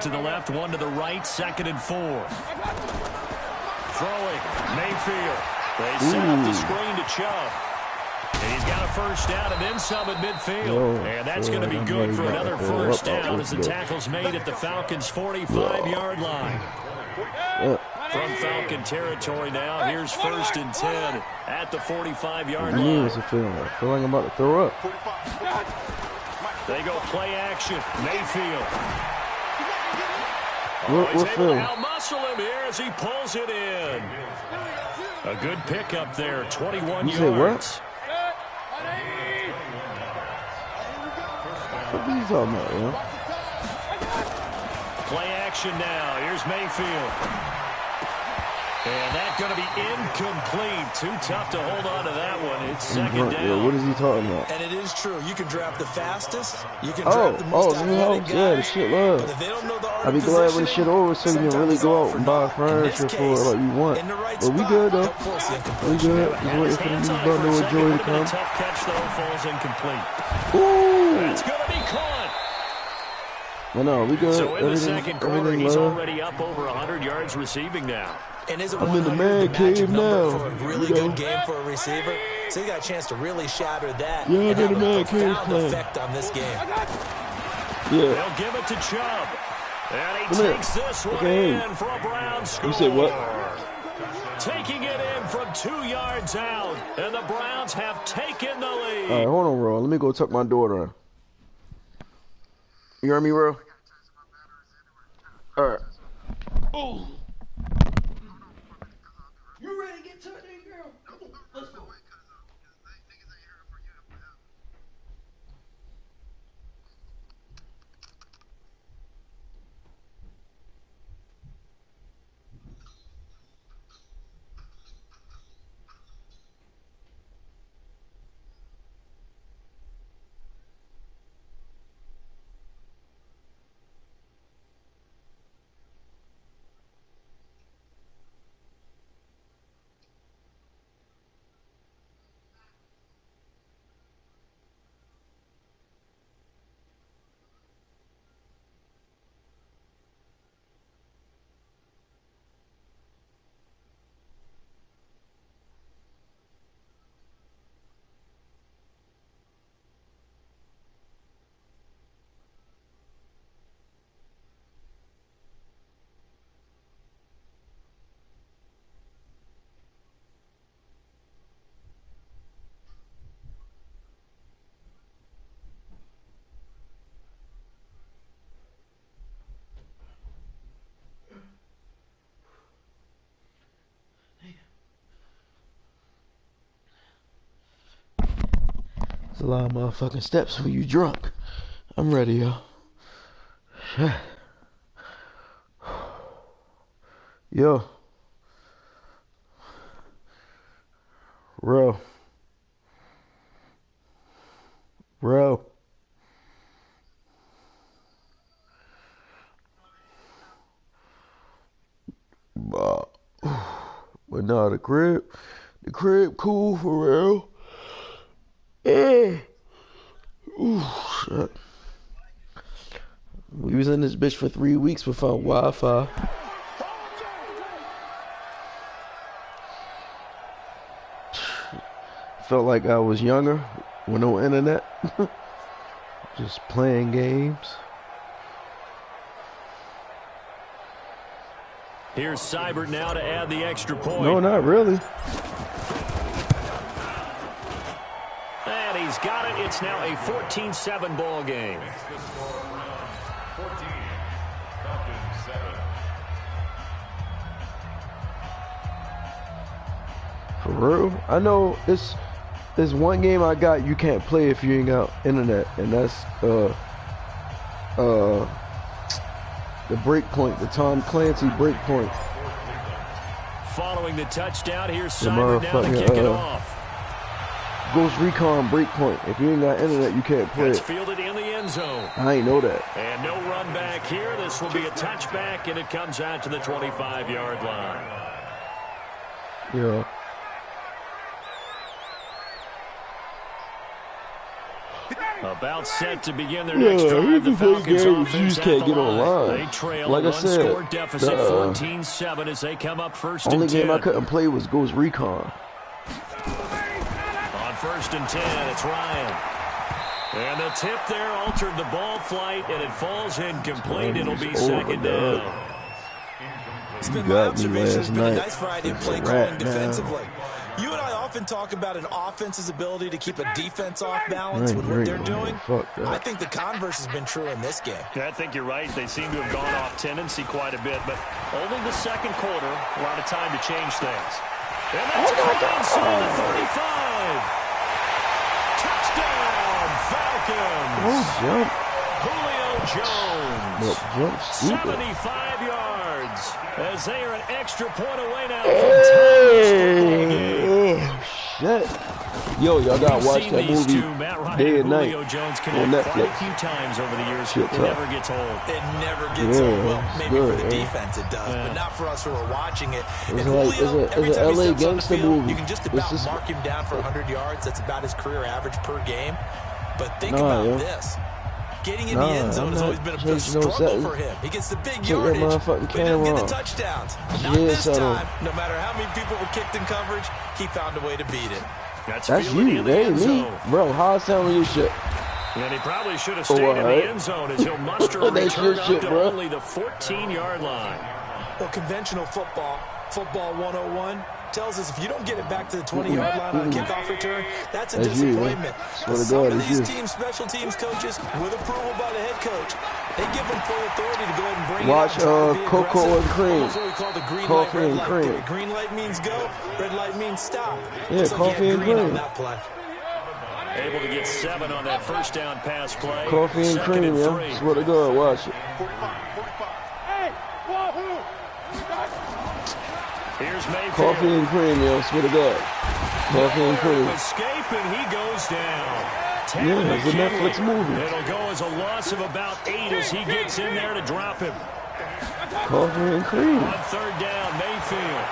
To the left, one to the right, 2nd and 4. Throwing, Mayfield. They set up the screen to Chubb. And he's got a first down and then some at midfield. And that's going to be good for another first down as the tackle's made at the Falcons' 45-yard line. From Falcon territory now, here's 1st and 10 at the 45-yard line. What's it feeling like? I feel like I'm about to throw up. They go play action. Mayfield. He's able to out-muscle him here as he pulls it in. A good pickup there, 21 yards. What are you talking about, man? Play action now. Here's Mayfield. And that's going to be incomplete. Too tough to hold on to that one. It's 2nd down. Yeah, what is he talking about? And it is true. You can draft the fastest. You can draft the most athletic guy. Yeah, the shit love. But if they don't know the art I'd be glad when the shit over so you can really go out and buy furniture for it like you want. But we good, though. We good. Just waiting for the news about Noah Joy to come. Tough catch, though, falls incomplete. Ooh! That's going to be caught. Well, no, we good. So in the second quarter, he's already up over 100 yards receiving now. And is it I'm in the man cave now. For a really good game for a receiver? So he got a chance to really shatter that. Yeah, and have the man a profound cave effect on this game. Yeah. They'll give it to Chubb. And he takes this one in for a Brown score. You said what? Taking it in from 2 yards out. And the Browns have taken the lead. All right, hold on, Ro. Let me go tuck my daughter in. You heard me, Ro? All right. Oh. You ready to get tucked in, girl? Come on, let's go. It's a lot of motherfucking steps when you drunk. I'm ready, yo. Shit. Yo. Bro. But nah, the crib cool for real. Ooh, shit. We was in this bitch for 3 weeks without Wi-Fi. Felt like I was younger with no internet. Just playing games. Here's Seibert now to add the extra point. No, not really. And he's got it. It's now a 14-7 ball game. For real? I know it's one game I got you can't play if you ain't got internet, and that's the breakpoint, the Tom Clancy breakpoint. Following the touchdown, here's Seibert now to kick it off. Ghost Recon breakpoint. If you ain't got internet, you can't play It's it. fielded in the end zone. I ain't know that. And no run back here. This will be a touchback, and it comes out to the 25-yard line. Yeah. A About set to begin their next drive. The Falcons offense at the line. They trail like a I said, one-score deficit, 14-7 as they come up first and 10. Only game I couldn't play was Ghost Recon. On first and 10, it's Ryan. And the tip there altered the ball flight, and it falls incomplete. It'll be second down. It's been my observation. There's been a nice variety of play calling defensively. You and I often talk about an offense's ability to keep a defense off balance with what they're doing. I think the converse has been true in this game. Yeah, I think you're right. They seem to have gone off tendency quite a bit, but only the second quarter, a lot of time to change things. And that's inside the 35. Touchdown, Falcons. Jump. Julio Jones. 75 yards as they are an extra point away now from shit. Yo, y'all gotta watch that movie Day and Night on Netflix. Quite a few times over the years. It never gets old. It never gets old. Well, maybe for the defense it does, but not for us who are watching it. It's an LA gangster movie. You can just about mark him down for 100 yards. That's about his career average per game. But think about this. Getting in the end zone has always been a struggle for him. He gets the big yardage, but he doesn't get the touchdowns. Not this time. No matter how many people were kicked in coverage, he found a way to beat it. That's you, that ain't me. Bro, how I sound you shit? And he probably should have stayed in the end zone as he'll muster a return up to only the 14-yard line. Well, conventional football 101, tells us if you don't get it back to the 20-yard line on a kickoff return, that's a disappointment. Some of these teams, special teams coaches, with approval by the head coach, they give them full authority to go ahead and bring Watch it out. Cocoa and Cream. That's what we call the green Coffee light, red and light cream. theory. Green light means go, red light means stop. Yeah, coffee and cream. On that play. Able to get 7 on that first down pass play. Coffee and cream, yeah. Swear to God, watch it. Here's Mayfield. Coffee and cream, yo. Swear to God. Coffee and cream. Escape and he goes down. Yeah, it's a Netflix movie. It'll go as a loss of about 8 as he gets in there to drop him. Coffee and cream. On third down, Mayfield.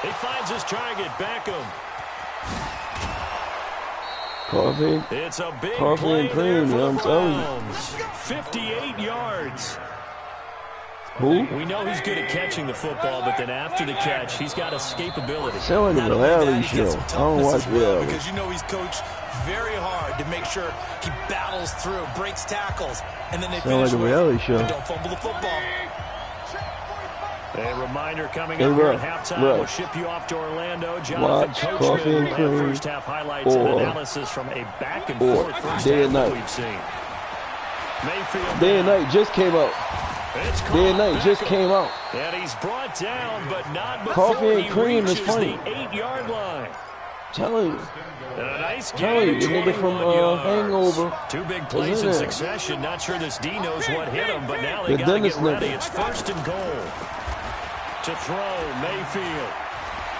He finds his target, Beckham. Coffee. It's a big Coffee and cream, yo. I'm telling you. 58 yards. Who? We know he's good at catching the football, but then after the catch, he's got escapability. Sound like a reality show. I don't watch reality. Because you know he's coached very hard to make sure he battles through, breaks tackles, and then they finish like a reality show. Don't fumble the football. A reminder coming up here at halftime. We'll ship you off to Orlando. Jonathan Coachman will have first half highlights and analysis from a back and forth first half that we've seen. Mayfield. Day and Night just came out. Day and Night just came out. And he's brought down, but not before Coffee and cream is funny. The 8-yard line. Telling you. And a nice telling you, the nigga from Hangover. 2 big plays in succession. Not sure this D knows what hit him, but now they got to get ready. It's first and goal. To throw, Mayfield.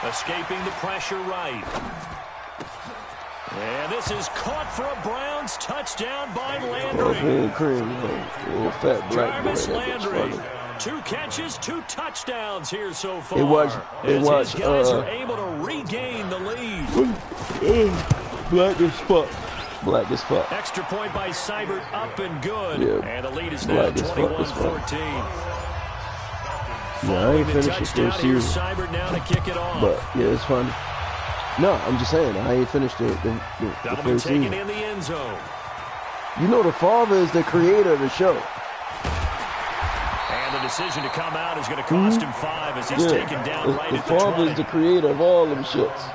Escaping the pressure right. And this is caught for a Browns touchdown by Landry. Jarvis Landry. 2 catches, 2 touchdowns here so far. These guys are able to regain the lead. Black as fuck. Black as fuck. Extra point by Seibert, up and good. Yeah. And the lead is now 21-14. Yeah, I ain't finished the first season. Seibert now to kick it off. But yeah, it's fun. No, I'm just saying, I ain't finished the first season. In the end zone. You know the father is the creator of the show. And the decision to come out is going to cost him 5 as he's taken down right at the 20. The father is the creator of all them shits.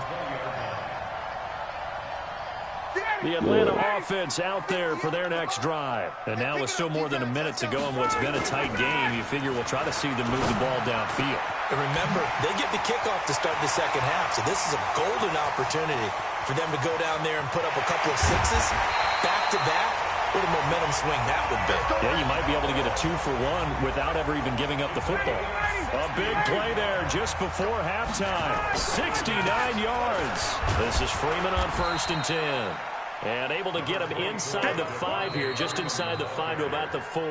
The Atlanta offense out there for their next drive. And now with still more than a minute to go in what's been a tight game, you figure we'll try to see them move the ball downfield. And remember, they get the kickoff to start the second half, so this is a golden opportunity for them to go down there and put up a couple of 6s back-to-back. What a momentum swing that would be. Yeah, you might be able to get a 2-for-1 without ever even giving up the football. A big play there just before halftime. 69 yards. This is Freeman on first and 10. And able to get him inside the 5 here, just inside the 5 to about the 4.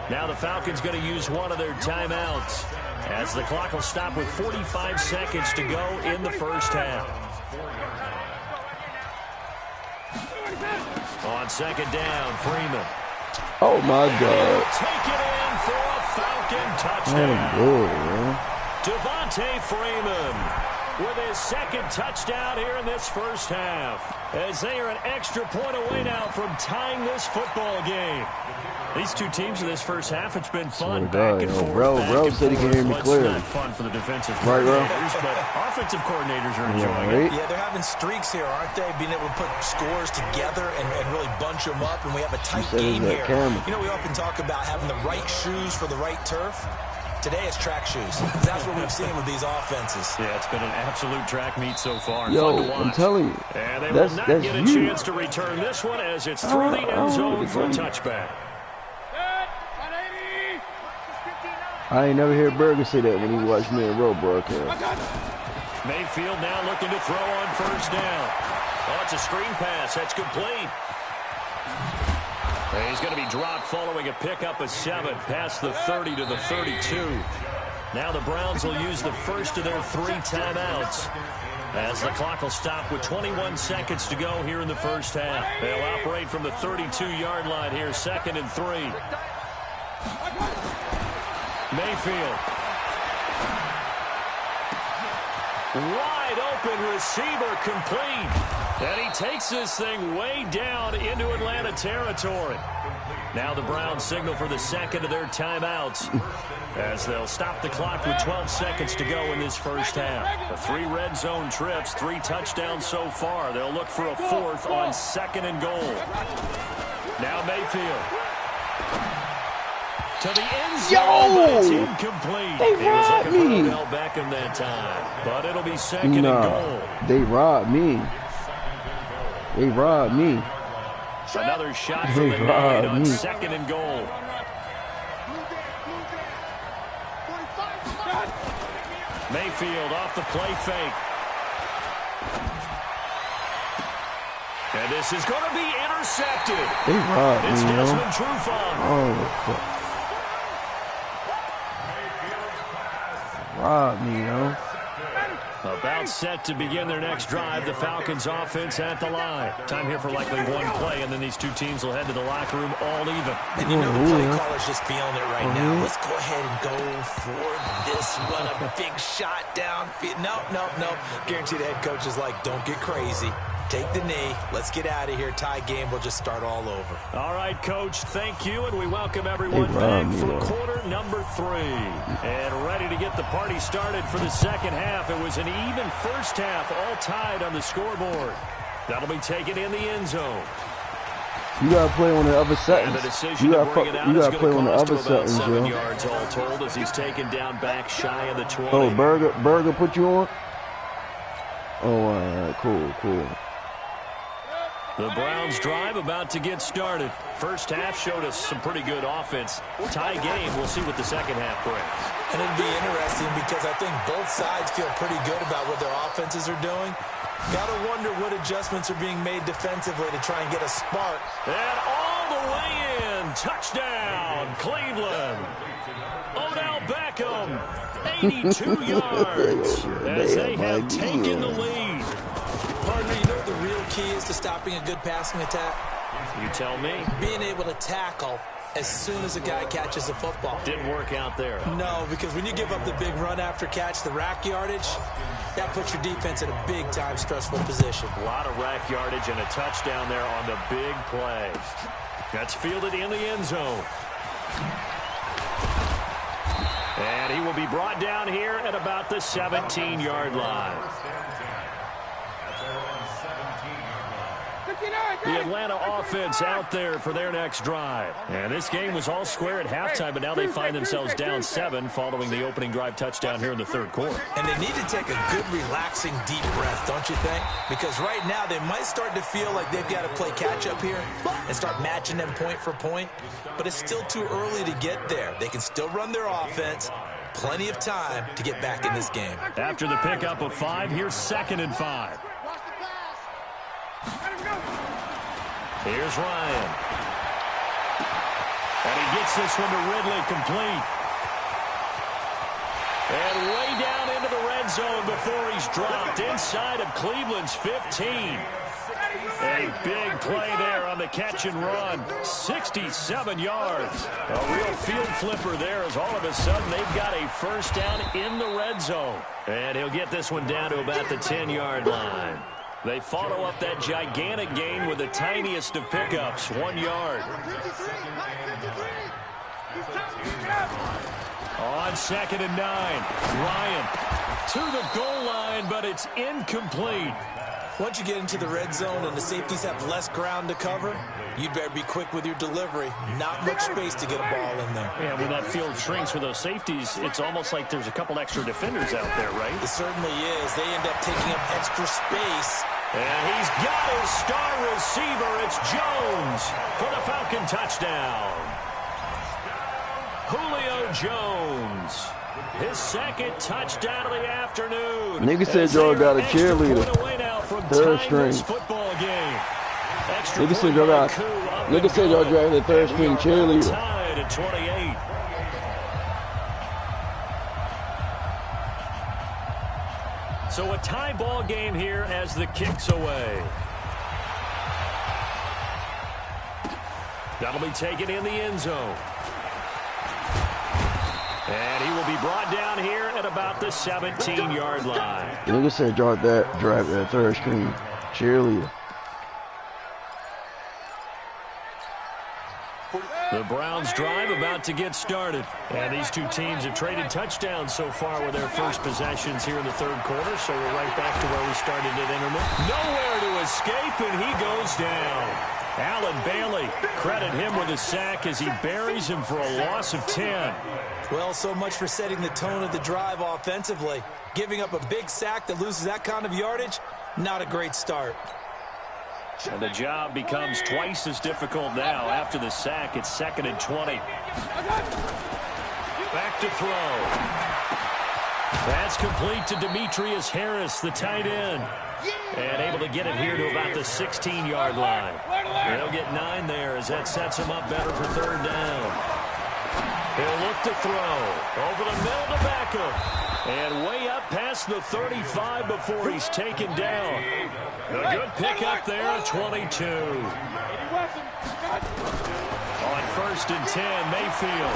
Now the Falcons going to use one of their timeouts as the clock will stop with 45 seconds to go in the first half. On second down, Freeman. Oh, my God. Take it in for a Falcon touchdown. Good, man. Devontae Freeman with his second touchdown here in this first half, as they are an extra point away now from tying this football game. These two teams in this first half, it's been fun. Back and forth. Bro said he can hear me clearly. It's not fun for the defensive coordinators, but offensive coordinators are enjoying it. Yeah, they're having streaks here, aren't they? Being able to put scores together and really bunch them up, and we have a tight game here. You know, we often talk about having the right shoes for the right turf. Today it's track shoes. That's what we've seen with these offenses. Yeah, it's been an absolute track meet so far. Yo, fun to watch. I'm telling you. And they will not get a chance to return this one as it's through the end zone for a touchback. I ain't never heard Berger say that when he watched me in road broadcast. Mayfield now looking to throw on first down. Oh, it's a screen pass. That's complete. He's going to be dropped following a pickup of 7 past the 30 to the 32. Now the Browns will use the first of their 3 timeouts, as the clock will stop with 21 seconds to go here in the first half. They'll operate from the 32-yard line here, 2nd and 3. Mayfield. Wide open receiver complete. And he takes this thing way down into Atlanta territory. Now the Browns signal for the second of their timeouts, as they'll stop the clock with 12 seconds to go in this first half. 3 red zone trips, 3 touchdowns so far. They'll look for a 4th on 2nd and goal. Now Mayfield. To the end zone, but it's incomplete. They robbed me. Odell Beckham that time, but it'll be 2nd and goal. They robbed me. They robbed me. Another shot from the 9 on 2nd and goal. Mayfield off the play fake. And this is going to be intercepted. They robbed it's me, Desmond Trufant. Oh, fuck. Robbed me, yo. About set to begin their next drive. The Falcons offense at the line. Time here for likely one play, and then these two teams will head to the locker room all even. And you know the play caller's just feeling it right now. Let's go ahead and go for this one. A big shot downfield. Nope. Guaranteed the head coach is like, don't get crazy. Take the knee. Let's get out of here. Tie game will just start all over. All right, Coach, thank you, and we welcome everyone back for quarter number 3. And ready to get the party started for the second half. It was an even first half, all tied on the scoreboard. That'll be taken in the end zone. You got to play on the other sentence. You got to play on the other sentence, 7 yards all told as he's taken down back shy of the 20. Oh, Berger put you on? Oh, all right, cool. The Browns drive about to get started. First half showed us some pretty good offense. Tie game. We'll see what the second half brings. And it'll be interesting because I think both sides feel pretty good about what their offenses are doing. Got to wonder what adjustments are being made defensively to try and get a spark. And all the way in. Touchdown, Cleveland. Odell Beckham, 82 yards as they have taken the lead. Partner, you know what the real key is to stopping a good passing attack? You tell me. Being able to tackle as soon as a guy catches the football. Didn't work out there. No, because when you give up the big run after catch, the rack yardage, that puts your defense in a big-time stressful position. A lot of rack yardage and a touchdown there on the big play. That's fielded in the end zone. And he will be brought down here at about the 17-yard line. The Atlanta offense out there for their next drive. And this game was all square at halftime, but now they find themselves down 7 following the opening drive touchdown here in the third quarter. And they need to take a good, relaxing, deep breath, don't you think? Because right now they might start to feel like they've got to play catch-up here and start matching them point for point. But it's still too early to get there. They can still run their offense. Plenty of time to get back in this game. After the pickup of 5, here's 2nd and 5. Here's Ryan. And he gets this one to Ridley complete. And way down into the red zone before he's dropped inside of Cleveland's 15. A big play there on the catch and run. 67 yards. A real field flipper there as all of a sudden they've got a first down in the red zone. And he'll get this one down to about the 10-yard line. They follow up that gigantic gain with the tiniest of pickups, 1 yard. On 2nd and 9, Ryan to the goal line, but it's incomplete. Once you get into the red zone and the safeties have less ground to cover, you'd better be quick with your delivery. Not much space to get a ball in there. Yeah, when that field shrinks with those safeties, it's almost like there's a couple extra defenders out there, right? It certainly is. They end up taking up extra space. And he's got his star receiver. It's Jones for the Falcon touchdown. Julio Jones. His second touchdown of the afternoon. Nigga said y'all got a cheerleader. Third string. Nigga said y'all drafted a third string cheerleader. Tied at 28. So a tie ball game here as the kick's away. That'll be taken in the end zone. And he will be brought down here at about the 17-yard line. Nigga said draft that third string cheerleader. The Browns drive about to get started. And these two teams have traded touchdowns so far with their first possessions here in the third quarter. So we're right back to where we started at intermission. Nowhere to escape, and he goes down. Alan Bailey, credit him with a sack as he buries him for a loss of 10. Well, so much for setting the tone of the drive offensively. Giving up a big sack that loses that kind of yardage, not a great start. And the job becomes twice as difficult now. After the sack, it's 2nd and 20. Back to throw. That's complete to Demetrius Harris, the tight end. And able to get it here to about the 16-yard line. They'll get 9 there as that sets him up better for third down. He'll look to throw. Over the middle to Beckham. And way up past the 35 before he's taken down. A good pickup there at 22. On 1st and 10, Mayfield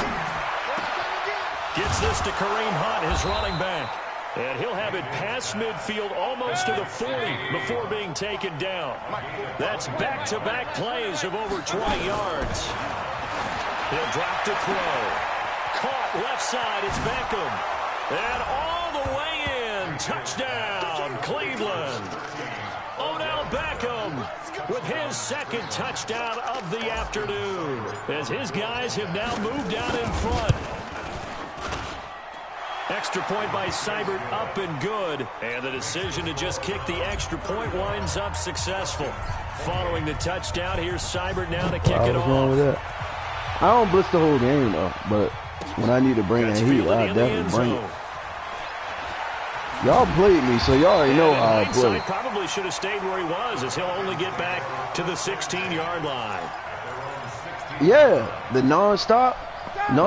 gets this to Kareem Hunt, his running back. And he'll have it past midfield almost to the 40 before being taken down. That's back-to-back plays of over 20 yards. He'll drop to throw. Caught left side, it's Beckham. And all the way in, touchdown, Cleveland. Odell Beckham with his second touchdown of the afternoon as his guys have now moved out in front. Extra point by Seibert up and good. And the decision to just kick the extra point winds up successful. Following the touchdown, here's Seibert now to kick it off. Wrong with that? I don't blitz the whole game, though, but when I need to bring that heat, I definitely bring it. Y'all played me, so y'all already know how I play. Probably should have stayed where he was, as he'll only get back to the 16-yard line. Yeah, the non-stop, and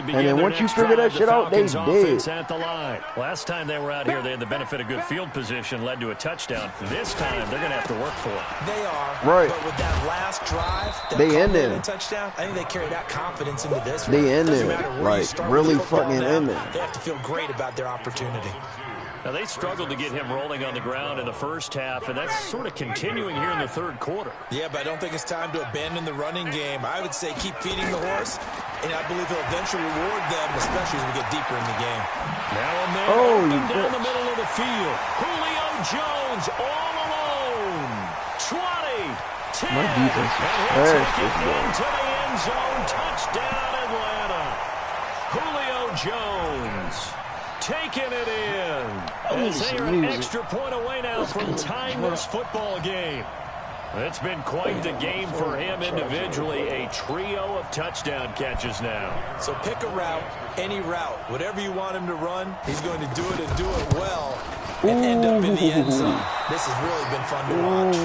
then once you figure that shit out, they dead. At the line. Last time they were out here, they had the benefit of good field position, led to a touchdown. This time, they're going to have to work for it. They are. Right. But with that last drive, they in there. Touchdown, I think they carry that confidence into this. They in there. Like, really fucking in there. They have to feel great about their opportunity. Now, they struggled to get him rolling on the ground in the first half, and that's sort of continuing here in the third quarter. Yeah, but I don't think it's time to abandon the running game. I would say keep feeding the horse, and I believe he'll eventually reward them, especially as we get deeper in the game. Now and then, down the middle of the field. Julio Jones all alone. 20, 10, my defense is and he'll take it into the end zone. Touchdown, Atlanta. Julio Jones taking it in. As they are an extra point away now from tying this football game. It's been quite the game for him individually. A trio of touchdown catches now. So pick a route, any route. Whatever you want him to run, he's going to do it and do it well and end up in the end zone. This has really been fun to watch.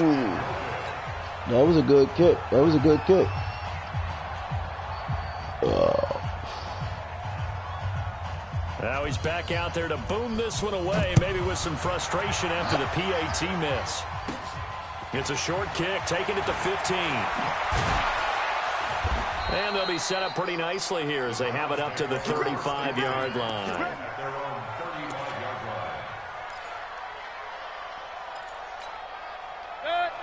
That was a good kick. That was a good kick. Now he's back out there to boom this one away, maybe with some frustration after the PAT miss. It's a short kick, taking it to 15. And they'll be set up pretty nicely here as they have it up to the 35-yard line.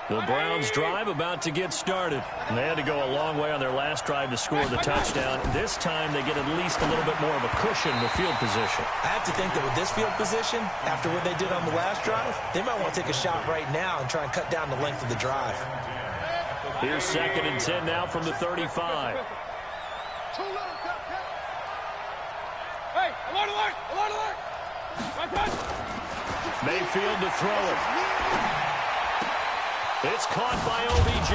The Browns drive about to get started. And they had to go a long way on their last drive to score the touchdown. This time they get at least a little bit more of a cushion with field position. I have to think that with this field position, after what they did on the last drive, they might want to take a shot right now and try and cut down the length of the drive. Here's 2nd and 10 now from the 35. Hey, alert, alert, alert, alert. Mayfield to throw it. It's caught by OBJ.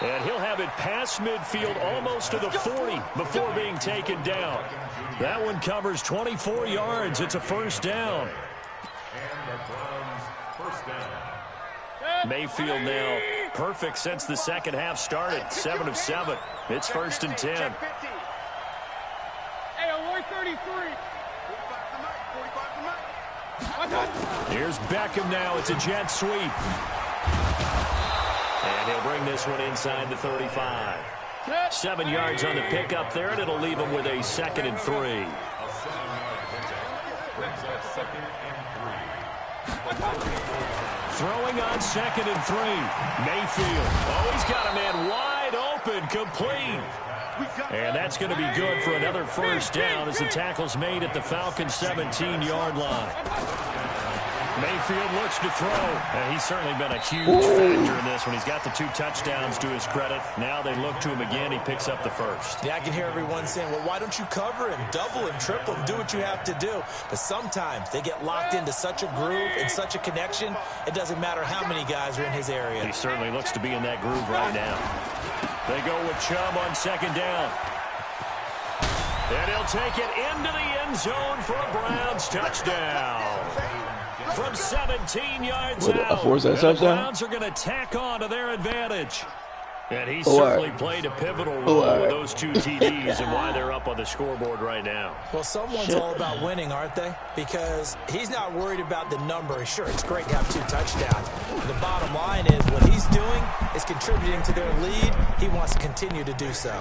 And he'll have it past midfield almost to the 40 before being taken down. That one covers 24 yards. It's a first down. Mayfield now perfect since the second half started. 7 of 7. It's 1st and 10. Hey, alert 33. Here's Beckham now. It's a jet sweep. And he'll bring this one inside the 35. 7 yards on the pickup there, and it'll leave him with a 2nd and 3. Throwing on 2nd and 3. Mayfield. Oh, he's got a man wide open, complete. And that's going to be good for another first down as the tackle's made at the Falcons' 17-yard line. Mayfield looks to throw, and he's certainly been a huge factor in this one. He's got the 2 touchdowns to his credit. Now they look to him again. He picks up the first. Yeah, I can hear everyone saying, well, why don't you cover him, double him, triple him, do what you have to do. But sometimes they get locked into such a groove and such a connection, it doesn't matter how many guys are in his area. He certainly looks to be in that groove right now. They go with Chubb on 2nd down. And he'll take it into the end zone for a Browns touchdown. From 17 yards out, the Browns are going to tack on to their advantage. And he certainly played a pivotal role with those 2 TDs and why they're up on the scoreboard right now. Well, someone's all about winning, aren't they? Because he's not worried about the number. Sure, it's great to have 2 touchdowns. The bottom line is what he's doing is contributing to their lead. He wants to continue to do so.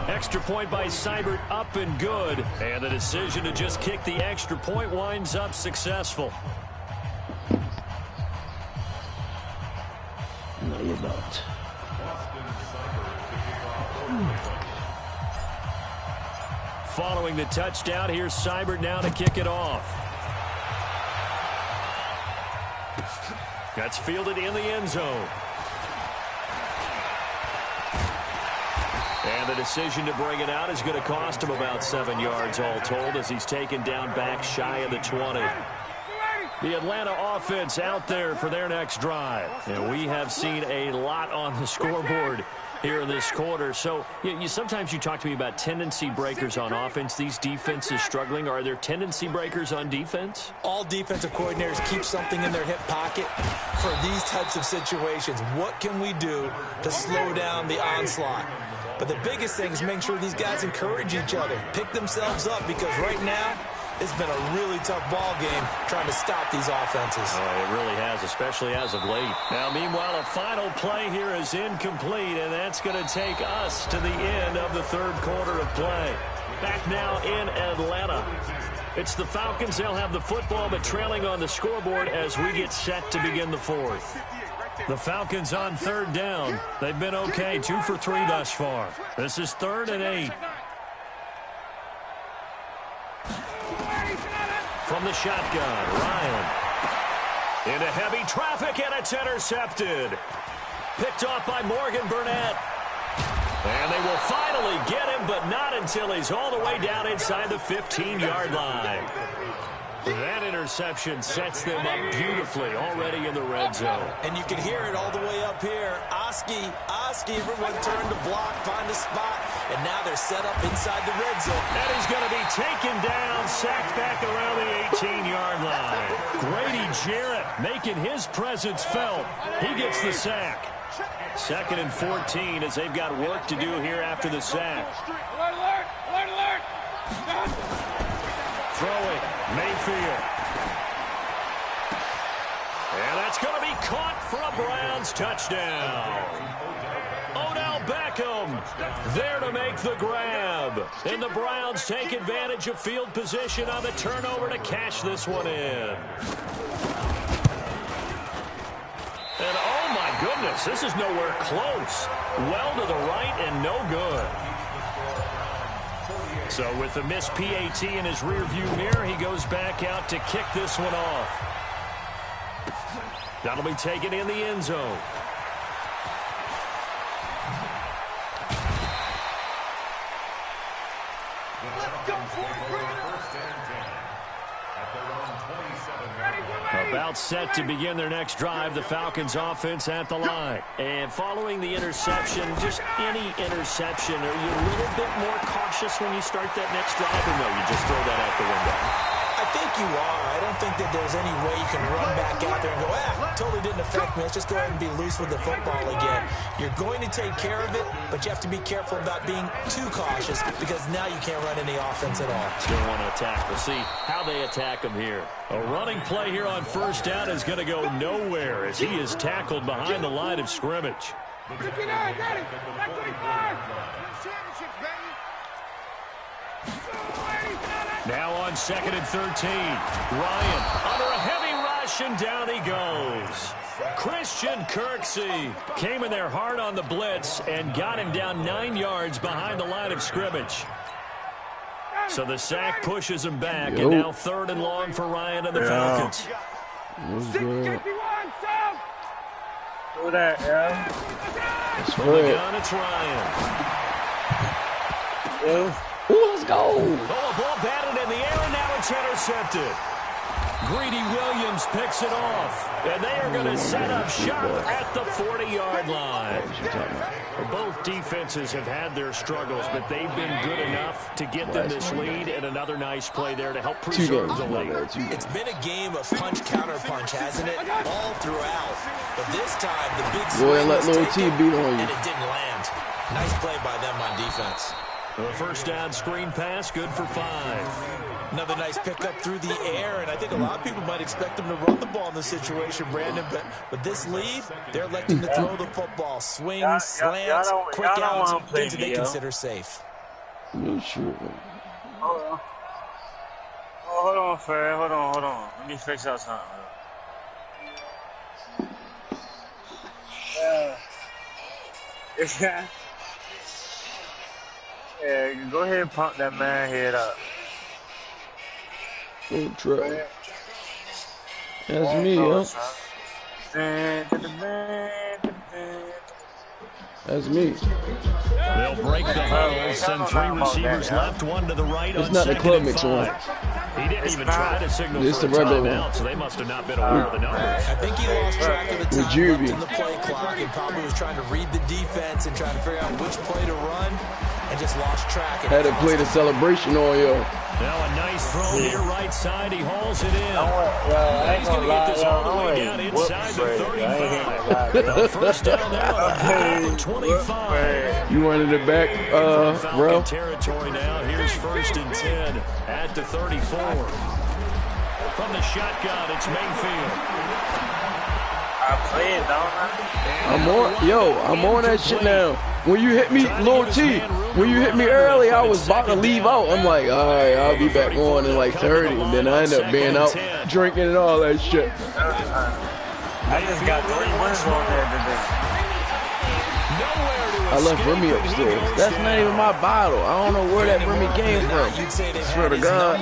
Extra point by Seibert, up and good. And the decision to just kick the extra point winds up successful. No, you're not. Following the touchdown, here's Seibert now to kick it off. That's fielded in the end zone. And the decision to bring it out is going to cost him about 7 yards all told as he's taken down back shy of the 20. The Atlanta offense out there for their next drive. And we have seen a lot on the scoreboard here in this quarter. So sometimes you talk to me about tendency breakers on offense. These defenses struggling. Are there tendency breakers on defense? All defensive coordinators keep something in their hip pocket for these types of situations. What can we do to slow down the onslaught? But the biggest thing is making sure these guys encourage each other, pick themselves up, because right now it's been a really tough ball game trying to stop these offenses. Oh, it really has, especially as of late. Now, meanwhile, a final play here is incomplete, and that's going to take us to the end of the 3rd quarter of play. Back now in Atlanta. It's the Falcons. They'll have the football, but trailing on the scoreboard as we get set to begin the 4th. The Falcons on 3rd down. They've been okay, 2 for 3 thus far. This is 3rd and 8. From the shotgun, Ryan. Into heavy traffic, and it's intercepted. Picked off by Morgan Burnett. And they will finally get him, but not until he's all the way down inside the 15-yard line. That interception sets them up beautifully already in the red zone. And you can hear it all the way up here. Oski, everyone turned to block, find a spot, and now they're set up inside the red zone. And he's going to be taken down, sacked back around the 18-yard line. Grady Jarrett making his presence felt. He gets the sack. 2nd and 14 as they've got work to do here after the sack. Alert, alert, alert, alert. Throwing, Mayfield. And that's going to be caught for a Browns touchdown. Odell Beckham there to make the grab. And the Browns take advantage of field position on the turnover to cash this one in. And oh my goodness, this is nowhere close. Well to the right and no good. So with the missed PAT in his rearview mirror, he goes back out to kick this one off. That'll be taken in the end zone. About set to begin their next drive, the Falcons offense at the line. And following the interception, just any interception, are you a little bit more cautious when you start that next drive, or no, you just throw that out the window? I think you are. I don't think that there's any way you can run back out there and go, totally didn't affect me. Let's just go ahead and be loose with the football again. You're going to take care of it, but you have to be careful about being too cautious because now you can't run any offense at all. Still want to attack. We'll see how they attack him here. A running play here on first down is going to go nowhere as he is tackled behind the line of scrimmage. Now on 2nd and 13. Ryan under a heavy rush, and down he goes. Christian Kirksey came in there hard on the blitz and got him down 9 yards behind the line of scrimmage. So the sack pushes him back, and now 3rd and long for Ryan and the Falcons. Do that, From the gun, it's Ryan. Let's go. Oh, a ball batted in the air, and now it's intercepted. Greedy Williams picks it off, and they are going to set up shop at the 40-yard line. Both defenses have had their struggles, but they've been good enough to get them this lead, and another nice play there to help preserve the lead. It's been a game of punch-counter-punch, hasn't it? All throughout. But this time, the big swing was taken, and it didn't land. Nice play by them on defense. The first down screen pass, good for 5. Another nice pickup through the air, and I think a lot of people might expect them to run the ball in this situation, Brandon, but with this lead, they're electing to throw the football. Swings, slants, quick outs, things that they consider safe. You sure? Hold on. Oh, hold on, Fred. Hold on. Let me fix out something. Yeah, go ahead and pump that man head up. Good try. That's me, yo. That's me. They'll break the huddle, send 3 receivers left, 1 to the right. It's not the club mix one. He didn't even try to signal for a timeout, so they must have not been aware of the numbers. I think he lost track of the time left in the play clock and probably was trying to read the defense and trying to figure out which play to run and just lost track. Had to play the celebration on, yo. Now a nice throw near right side. He hauls it in. He's going to get this all the way down inside the 35. First down now at the 25. You wanted it back, bro? Territory now. Here's 1st and 10 at the 34. From the shotgun, it's Mayfield. I'm on that shit now. When you hit me, Lil T, when you hit me early, I was about to leave out. I'm like, all right, I'll be back on in like 30. And then I end up being out drinking and all that shit. I just got 3 wins on there today. I left Remy upstairs. That's not even my bottle. I don't know where that Remy came from. Swear to God.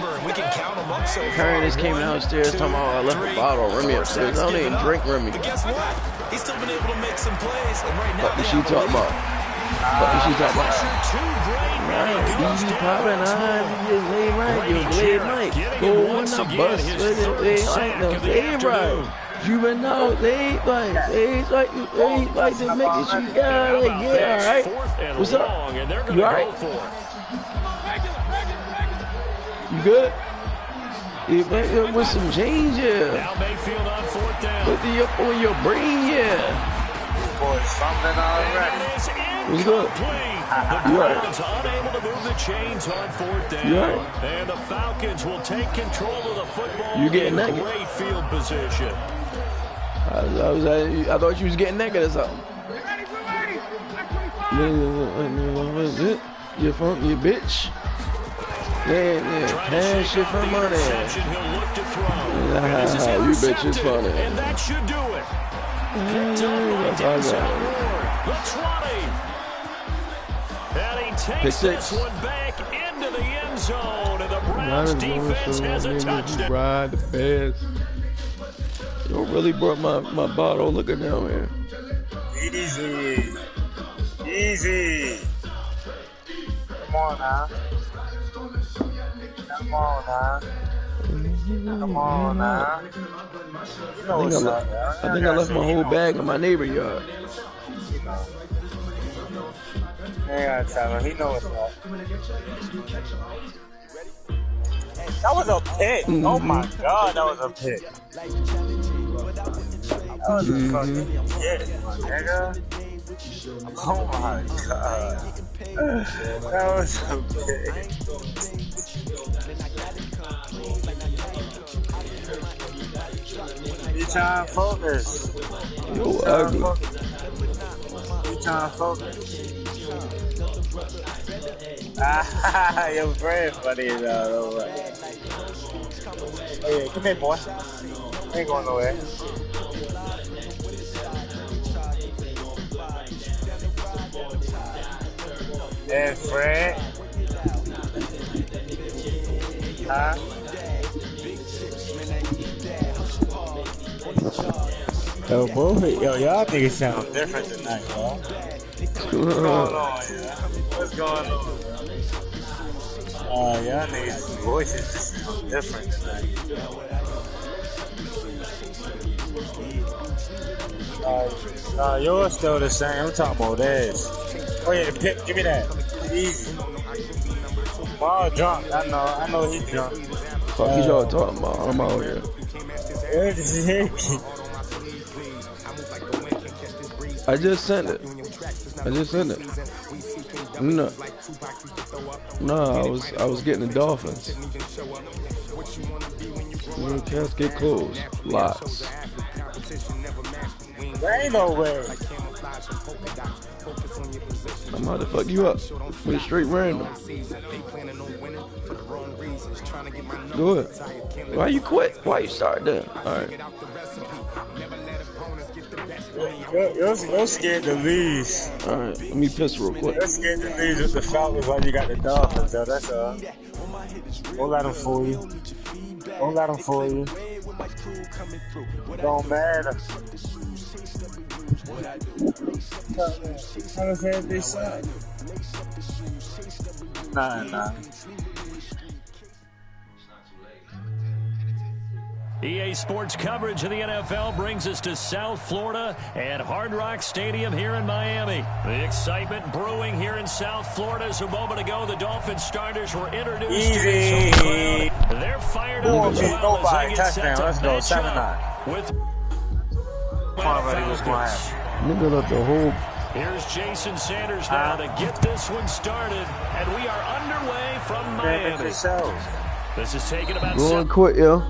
Karen just came downstairs talking about I left the bottle of Remy upstairs. I don't even drink Remy. But guess what? He's still been able to make some plays. And right now, what is she talking about? What is she talking about? BB popping on, you lay right, you lay right. Go on the bus with it, they like them, they right. Juvenile, they like to make it, you gotta get alright. What's up? You alright? You good? You back up with some change, yeah. Now Mayfield on 4th down. Put the up on your brain, yeah. Boy, something already. What's good? The Browns unable to move the chains on 4th down. And the Falcons will take control of the football. You getting that? Great field position. I thought you was getting naked or something. You bitch. Yeah, cash it for money. You bitch is funny. And that should do it. And he takes this one back into the end zone, and the Browns defense has a touchdown. Ride the best. You really brought my bottle. Look at down here. Easy. Easy. Come on now. Come on now. Come on now. You know what's up, I think I left my whole bag in my neighbor yard. I gotta tell him. He knows what's up. That was a pick. Oh my God, that was a pick. That was a fucking pick, nigga. Oh my God. That was a pick. You trying to focus. You ugly. You trying to focus. Ah, you're very funny though. Hey, come here, boy. I ain't going nowhere. Yeah, Fred. Huh? Yo, y'all niggas sound different tonight, bro. What's going on, yeah? What's going on? Y'all niggas' voices just sound different tonight. Yours still the same. I'm talking about theirs. Oh yeah, the pick. Give me that. Easy. Maul drunk. I know he's drunk. Fuck you y'all talking about? I'm out here. I just sent it. No, I was getting the Dolphins. Cats get closed. Lots. There ain't no way. I'm about to fuck you up. We're straight random. Go ahead. Why you quit? Why you start there? Alright. You're scared to lose. Alright, let me piss real quick. You're scared to lose with the Falcons while you got the Dolphins, though. That's all. Don't let them fool you. Don't let them fool you. Don't matter. How the hell they say? Nah. EA Sports coverage of the NFL brings us to South Florida at Hard Rock Stadium here in Miami. The excitement brewing here in South Florida as a moment ago the Dolphins starters were introduced to this home crowd. They're fired up as well as they get set to match up with Falcons. Nigga up the whole. Here's Jason Sanders now to get this one started, and we are underway from Miami. This is taking about Go on, quit, yo.